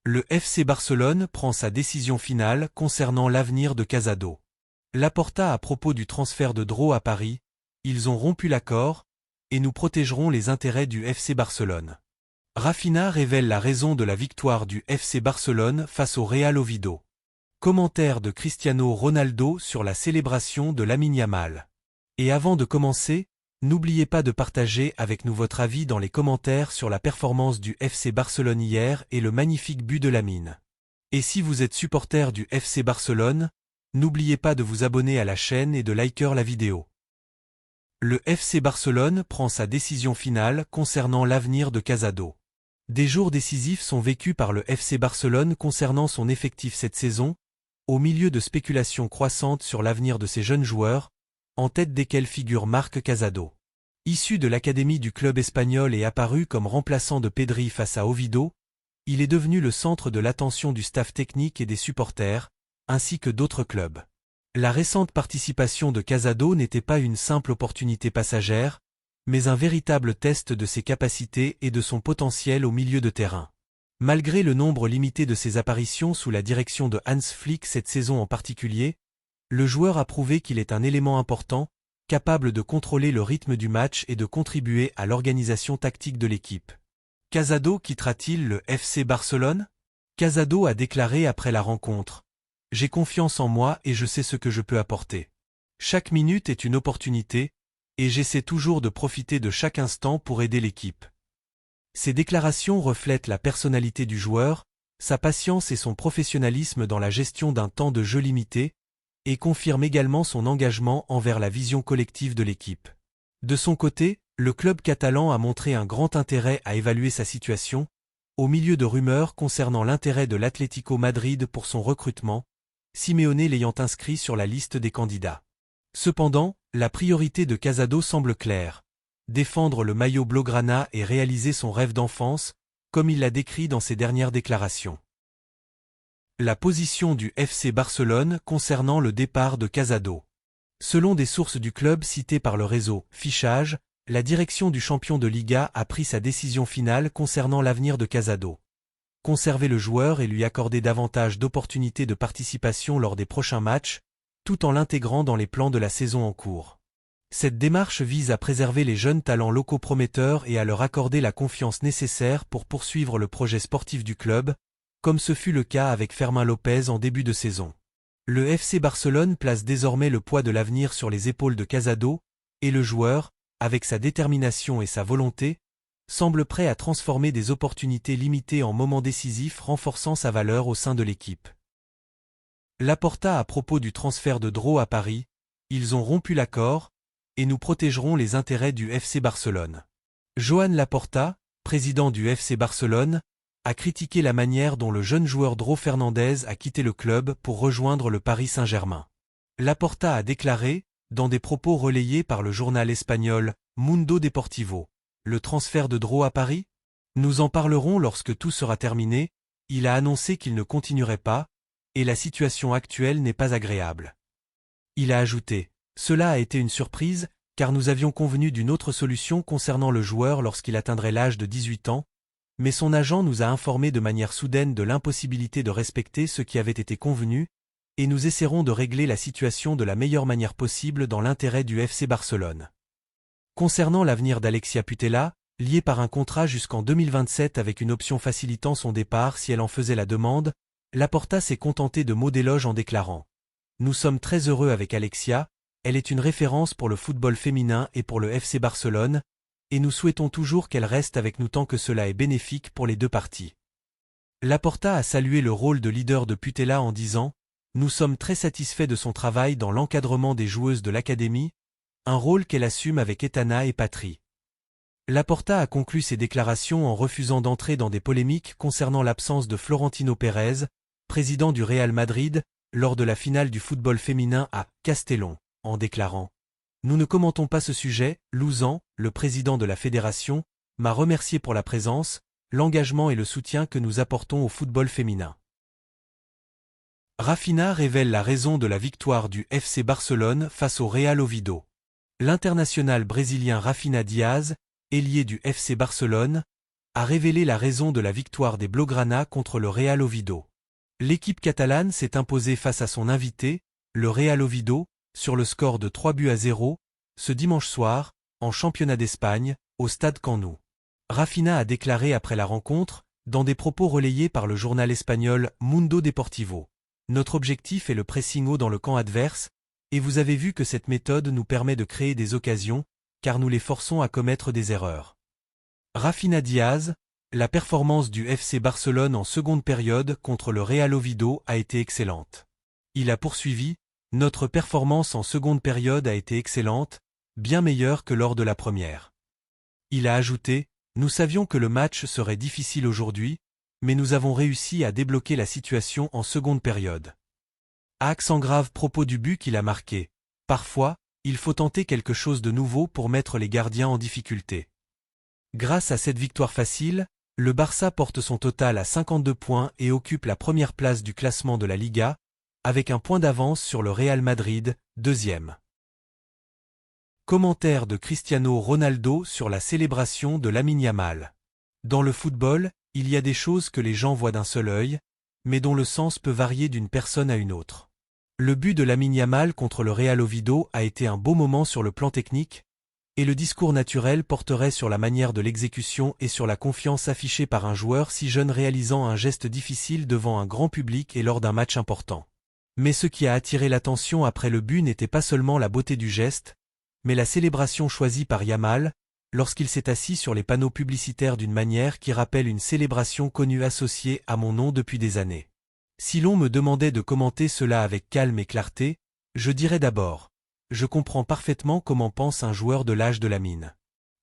Le FC Barcelone prend sa décision finale concernant l'avenir de Casado. Laporta à propos du transfert de Dró à Paris, ils ont rompu l'accord, et nous protégerons les intérêts du FC Barcelone. Raphinha révèle la raison de la victoire du FC Barcelone face au Real Oviedo. Commentaire de Cristiano Ronaldo sur la célébration de Lamine Yamal. Et avant de commencer, n'oubliez pas de partager avec nous votre avis dans les commentaires sur la performance du FC Barcelone hier et le magnifique but de Lamine. Et si vous êtes supporter du FC Barcelone, n'oubliez pas de vous abonner à la chaîne et de liker la vidéo. Le FC Barcelone prend sa décision finale concernant l'avenir de Casado. Des jours décisifs sont vécus par le FC Barcelone concernant son effectif cette saison, au milieu de spéculations croissantes sur l'avenir de ces jeunes joueurs, en tête desquels figure Marc Casado. Issu de l'académie du club espagnol et apparu comme remplaçant de Pedri face à Oviedo, il est devenu le centre de l'attention du staff technique et des supporters, ainsi que d'autres clubs. La récente participation de Casado n'était pas une simple opportunité passagère, mais un véritable test de ses capacités et de son potentiel au milieu de terrain. Malgré le nombre limité de ses apparitions sous la direction de Hans Flick cette saison en particulier, le joueur a prouvé qu'il est un élément important, capable de contrôler le rythme du match et de contribuer à l'organisation tactique de l'équipe. Casado quittera-t-il le FC Barcelone? Casado a déclaré après la rencontre: « J'ai confiance en moi et je sais ce que je peux apporter. Chaque minute est une opportunité, et j'essaie toujours de profiter de chaque instant pour aider l'équipe. » Ces déclarations reflètent la personnalité du joueur, sa patience et son professionnalisme dans la gestion d'un temps de jeu limité, et confirment également son engagement envers la vision collective de l'équipe. De son côté, le club catalan a montré un grand intérêt à évaluer sa situation, au milieu de rumeurs concernant l'intérêt de l'Atlético Madrid pour son recrutement, Simeone l'ayant inscrit sur la liste des candidats. Cependant, la priorité de Casado semble claire: défendre le maillot blaugrana et réaliser son rêve d'enfance, comme il l'a décrit dans ses dernières déclarations. La position du FC Barcelone concernant le départ de Casado. Selon des sources du club citées par le réseau Fichage, la direction du champion de Liga a pris sa décision finale concernant l'avenir de Casado. Conserver le joueur et lui accorder davantage d'opportunités de participation lors des prochains matchs, tout en l'intégrant dans les plans de la saison en cours. Cette démarche vise à préserver les jeunes talents locaux prometteurs et à leur accorder la confiance nécessaire pour poursuivre le projet sportif du club, comme ce fut le cas avec Fermín López en début de saison. Le FC Barcelone place désormais le poids de l'avenir sur les épaules de Casado, et le joueur, avec sa détermination et sa volonté, semble prêt à transformer des opportunités limitées en moments décisifs, renforçant sa valeur au sein de l'équipe. Laporta à propos du transfert de Dró à Paris, ils ont rompu l'accord, et nous protégerons les intérêts du FC Barcelone. Joan Laporta, président du FC Barcelone, a critiqué la manière dont le jeune joueur Dró Fernandez a quitté le club pour rejoindre le Paris Saint-Germain. Laporta a déclaré, dans des propos relayés par le journal espagnol Mundo Deportivo: « Le transfert de Dró à Paris? Nous en parlerons lorsque tout sera terminé. Il a annoncé qu'il ne continuerait pas, et la situation actuelle n'est pas agréable. » Il a ajouté: « Cela a été une surprise, car nous avions convenu d'une autre solution concernant le joueur lorsqu'il atteindrait l'âge de 18 ans, mais son agent nous a informé de manière soudaine de l'impossibilité de respecter ce qui avait été convenu, et nous essaierons de régler la situation de la meilleure manière possible dans l'intérêt du FC Barcelone. » Concernant l'avenir d'Alexia Putellas, lié par un contrat jusqu'en 2027 avec une option facilitant son départ si elle en faisait la demande, Laporta s'est contenté de mots d'éloge en déclarant: « Nous sommes très heureux avec Alexia, elle est une référence pour le football féminin et pour le FC Barcelone, et nous souhaitons toujours qu'elle reste avec nous tant que cela est bénéfique pour les deux parties. » Laporta a salué le rôle de leader de Putellas en disant: « Nous sommes très satisfaits de son travail dans l'encadrement des joueuses de l'académie, un rôle qu'elle assume avec Etana et Patri. » Laporta a conclu ses déclarations en refusant d'entrer dans des polémiques concernant l'absence de Florentino Pérez, président du Real Madrid, lors de la finale du football féminin à Castellón, en déclarant: « Nous ne commentons pas ce sujet. Louzan, le président de la fédération, m'a remercié pour la présence, l'engagement et le soutien que nous apportons au football féminin. » Raphinha révèle la raison de la victoire du FC Barcelone face au Real Oviedo. L'international brésilien Raphinha Diaz, ailier du FC Barcelone, a révélé la raison de la victoire des Blaugrana contre le Real Oviedo. L'équipe catalane s'est imposée face à son invité, le Real Oviedo, sur le score de 3-0, ce dimanche soir, en championnat d'Espagne, au stade Camp Nou. Raphinha a déclaré après la rencontre, dans des propos relayés par le journal espagnol Mundo Deportivo. Notre objectif est le pressing haut dans le camp adverse, et vous avez vu que cette méthode nous permet de créer des occasions, car nous les forçons à commettre des erreurs. Raphinha Diaz, la performance du FC Barcelone en seconde période contre le Real Oviedo a été excellente. Il a poursuivi, notre performance en seconde période a été excellente, bien meilleure que lors de la première. Il a ajouté, nous savions que le match serait difficile aujourd'hui, mais nous avons réussi à débloquer la situation en seconde période. Accent grave propos du but qu'il a marqué. Parfois, il faut tenter quelque chose de nouveau pour mettre les gardiens en difficulté. Grâce à cette victoire facile, le Barça porte son total à 52 points et occupe la première place du classement de la Liga, avec un point d'avance sur le Real Madrid, deuxième. Commentaire de Cristiano Ronaldo sur la célébration de Lamine Yamal. Dans le football, il y a des choses que les gens voient d'un seul œil, mais dont le sens peut varier d'une personne à une autre. Le but de Lamine Yamal contre le Real Oviedo a été un beau moment sur le plan technique, et le discours naturel porterait sur la manière de l'exécution et sur la confiance affichée par un joueur si jeune réalisant un geste difficile devant un grand public et lors d'un match important. Mais ce qui a attiré l'attention après le but n'était pas seulement la beauté du geste, mais la célébration choisie par Yamal, lorsqu'il s'est assis sur les panneaux publicitaires d'une manière qui rappelle une célébration connue associée à mon nom depuis des années. Si l'on me demandait de commenter cela avec calme et clarté, je dirais d'abord, je comprends parfaitement comment pense un joueur de l'âge de Lamine.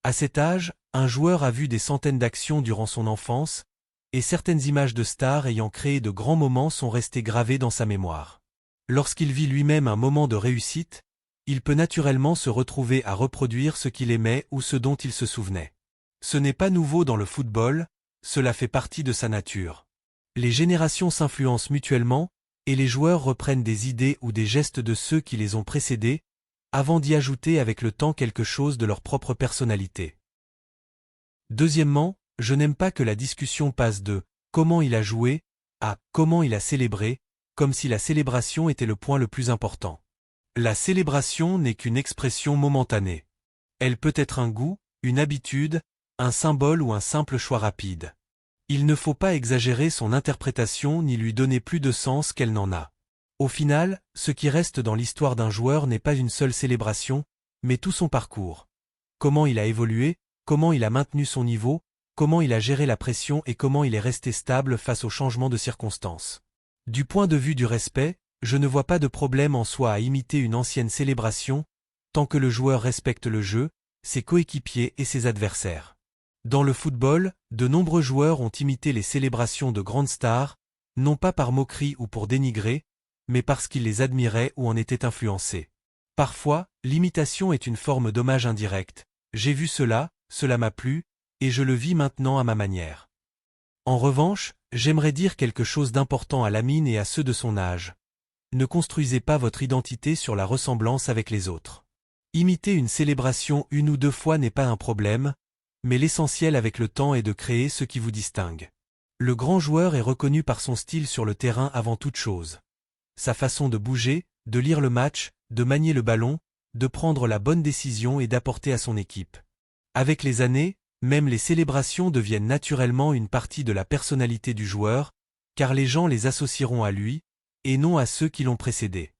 À cet âge, un joueur a vu des centaines d'actions durant son enfance, et certaines images de stars ayant créé de grands moments sont restées gravées dans sa mémoire. Lorsqu'il vit lui-même un moment de réussite, il peut naturellement se retrouver à reproduire ce qu'il aimait ou ce dont il se souvenait. Ce n'est pas nouveau dans le football, cela fait partie de sa nature. Les générations s'influencent mutuellement, et les joueurs reprennent des idées ou des gestes de ceux qui les ont précédés, avant d'y ajouter avec le temps quelque chose de leur propre personnalité. Deuxièmement, je n'aime pas que la discussion passe de « comment il a joué » à « comment il a célébré », comme si la célébration était le point le plus important. La célébration n'est qu'une expression momentanée. Elle peut être un goût, une habitude, un symbole ou un simple choix rapide. Il ne faut pas exagérer son interprétation ni lui donner plus de sens qu'elle n'en a. Au final, ce qui reste dans l'histoire d'un joueur n'est pas une seule célébration, mais tout son parcours. Comment il a évolué, comment il a maintenu son niveau, comment il a géré la pression et comment il est resté stable face aux changements de circonstances. Du point de vue du respect, je ne vois pas de problème en soi à imiter une ancienne célébration, tant que le joueur respecte le jeu, ses coéquipiers et ses adversaires. Dans le football, de nombreux joueurs ont imité les célébrations de grandes stars, non pas par moquerie ou pour dénigrer, mais parce qu'ils les admiraient ou en étaient influencés. Parfois, l'imitation est une forme d'hommage indirect. J'ai vu cela, cela m'a plu, et je le vis maintenant à ma manière. En revanche, j'aimerais dire quelque chose d'important à Lamine et à ceux de son âge. Ne construisez pas votre identité sur la ressemblance avec les autres. Imiter une célébration une ou deux fois n'est pas un problème, mais l'essentiel avec le temps est de créer ce qui vous distingue. Le grand joueur est reconnu par son style sur le terrain avant toute chose. Sa façon de bouger, de lire le match, de manier le ballon, de prendre la bonne décision et d'apporter à son équipe. Avec les années, même les célébrations deviennent naturellement une partie de la personnalité du joueur, car les gens les associeront à lui, et non à ceux qui l'ont précédé.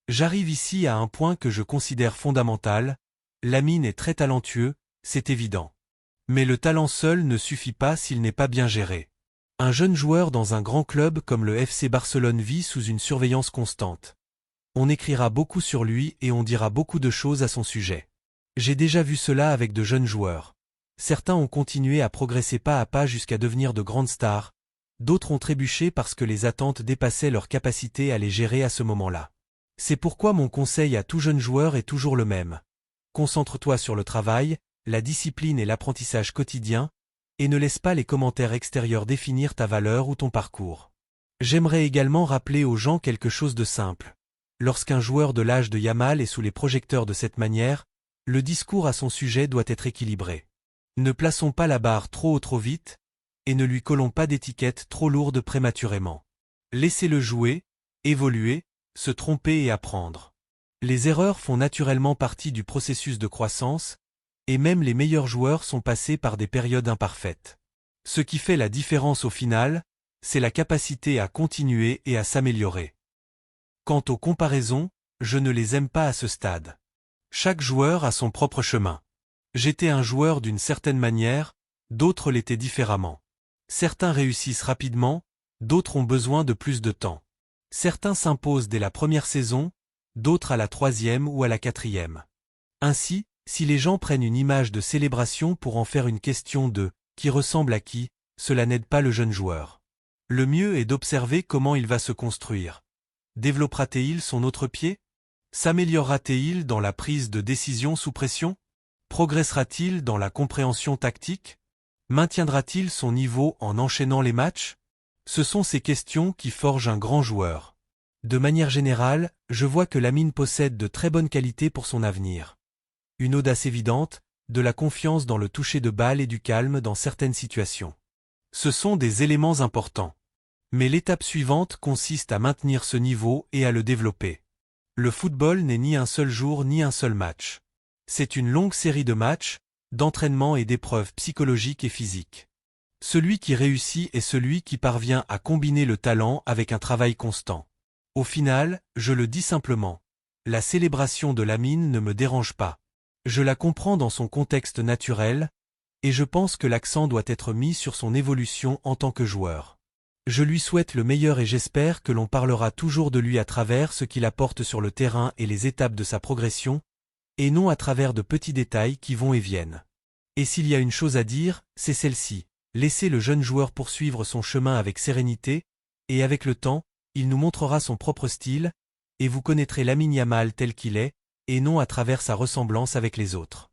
J'arrive ici à un point que je considère fondamental, Lamine est très talentueux, c'est évident. Mais le talent seul ne suffit pas s'il n'est pas bien géré. Un jeune joueur dans un grand club comme le FC Barcelone vit sous une surveillance constante. On écrira beaucoup sur lui et on dira beaucoup de choses à son sujet. J'ai déjà vu cela avec de jeunes joueurs. Certains ont continué à progresser pas à pas jusqu'à devenir de grandes stars, d'autres ont trébuché parce que les attentes dépassaient leur capacité à les gérer à ce moment-là. C'est pourquoi mon conseil à tout jeune joueur est toujours le même. Concentre-toi sur le travail, la discipline et l'apprentissage quotidien, et ne laisse pas les commentaires extérieurs définir ta valeur ou ton parcours. J'aimerais également rappeler aux gens quelque chose de simple. Lorsqu'un joueur de l'âge de Yamal est sous les projecteurs de cette manière, le discours à son sujet doit être équilibré. Ne plaçons pas la barre trop haut trop vite, et ne lui collons pas d'étiquette trop lourde prématurément. Laissez-le jouer, évoluer, se tromper et apprendre. Les erreurs font naturellement partie du processus de croissance, et même les meilleurs joueurs sont passés par des périodes imparfaites. Ce qui fait la différence au final, c'est la capacité à continuer et à s'améliorer. Quant aux comparaisons, je ne les aime pas à ce stade. Chaque joueur a son propre chemin. J'étais un joueur d'une certaine manière, d'autres l'étaient différemment. Certains réussissent rapidement, d'autres ont besoin de plus de temps. Certains s'imposent dès la première saison, d'autres à la 3e ou à la 4e. Ainsi, si les gens prennent une image de célébration pour en faire une question de « qui ressemble à qui ?», cela n'aide pas le jeune joueur. Le mieux est d'observer comment il va se construire. Développera-t-il son autre pied? S'améliorera-t-il dans la prise de décision sous pression? Progressera-t-il dans la compréhension tactique? Maintiendra-t-il son niveau en enchaînant les matchs? Ce sont ces questions qui forgent un grand joueur. De manière générale, je vois que Lamine possède de très bonnes qualités pour son avenir. Une audace évidente, de la confiance dans le toucher de balle et du calme dans certaines situations. Ce sont des éléments importants. Mais l'étape suivante consiste à maintenir ce niveau et à le développer. Le football n'est ni un seul jour ni un seul match. C'est une longue série de matchs, d'entraînements et d'épreuves psychologiques et physiques. Celui qui réussit est celui qui parvient à combiner le talent avec un travail constant. Au final, je le dis simplement, la célébration de Lamine ne me dérange pas. Je la comprends dans son contexte naturel, et je pense que l'accent doit être mis sur son évolution en tant que joueur. Je lui souhaite le meilleur et j'espère que l'on parlera toujours de lui à travers ce qu'il apporte sur le terrain et les étapes de sa progression, et non à travers de petits détails qui vont et viennent. Et s'il y a une chose à dire, c'est celle-ci. Laissez le jeune joueur poursuivre son chemin avec sérénité, et avec le temps, il nous montrera son propre style, et vous connaîtrez Lamine Yamal tel qu'il est, et non à travers sa ressemblance avec les autres.